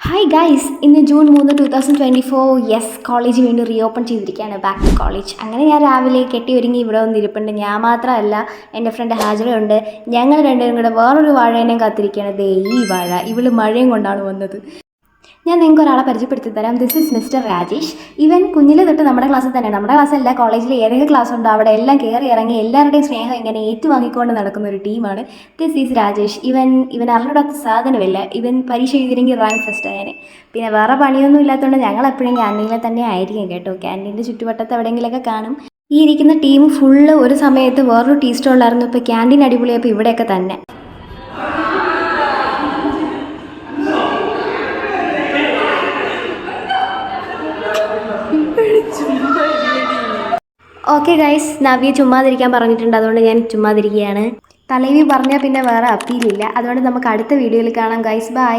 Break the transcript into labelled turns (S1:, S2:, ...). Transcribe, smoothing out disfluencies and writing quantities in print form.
S1: Hi guys, ഇന്ന് June 3 2024. Yes, college വീണ്ടും reopen ചെയ്തിരിക്കുകയാണ്. Back to college. അങ്ങനെ ഞാൻ രാവിലെ കെട്ടി ഒരുങ്ങി ഇവിടെ വന്നിരിപ്പുണ്ട്. ഞാൻ മാത്രമല്ല, എൻ്റെ ഫ്രണ്ട് ഹാജറുണ്ട്. ഞങ്ങൾ രണ്ടുപേരും കൂടെ വേറൊരു വാഴേനെയും കാത്തിരിക്കുകയാണ്. ദേ ഈ വാഴ, ഇവള് മഴയും കൊണ്ടാണ് വന്നത്. ഞാൻ നിങ്ങൾക്ക് ഒരാളെ പരിചയപ്പെടുത്തി തരാം. This is mister Rajesh. ഇവൻ കുഞ്ഞിലെ തൊട്ട് നമ്മുടെ ക്ലാസ്സിൽ തന്നെയാണ്. നമ്മുടെ ക്ലാസ്സല്ല, കോളേജിൽ ഏതൊക്കെ ക്ലാസ് ഉണ്ടോ അവിടെ എല്ലാം കയറി ഇറങ്ങി എല്ലാവരുടെയും സ്നേഹം ഇങ്ങനെ ഏറ്റുവാങ്ങിക്കൊണ്ട് നടക്കുന്ന ഒരു ടീമാണ്. This is Rajesh. ഇവൻ അറിഞ്ഞിടാത്ത സാധനമില്ല. ഇവൻ പരീക്ഷ എഴുതിയെങ്കിൽ റാങ്ക് ഫസ്റ്റ് ആയാൽ. പിന്നെ വേറെ പണിയൊന്നും ഇല്ലാത്തതുകൊണ്ട് ഞങ്ങൾ എപ്പോഴും ക്യാൻറ്റീനിൽ തന്നെ ആയിരിക്കും കേട്ടോ. ക്യാൻറ്റീൻ്റെ ചുറ്റുവട്ടത്ത് എവിടെയെങ്കിലുമൊക്കെ കാണും. ഈ ഇരിക്കുന്ന ടീം ഫുള്ള് ഒരു സമയത്ത് വേറൊരു ടീ സ്റ്റോളിലായിരുന്നു. ഇപ്പോൾ ക്യാൻറ്റീൻ അടിപൊളിയായപ്പോൾ ഇവിടെയൊക്കെ തന്നെ. ഓക്കെ ഗൈസ്, നവ്യ ചുമ്മാതിരിക്കാൻ പറഞ്ഞിട്ടുണ്ട്, അതുകൊണ്ട് ഞാൻ ചുമ്മാതിരിക്കുകയാണ്. തലവി പറഞ്ഞാൽ പിന്നെ വേറെ അപ്പീലില്ല. അതുകൊണ്ട് നമുക്ക് അടുത്ത വീഡിയോയിൽ കാണാം ഗൈസ്. ബൈ.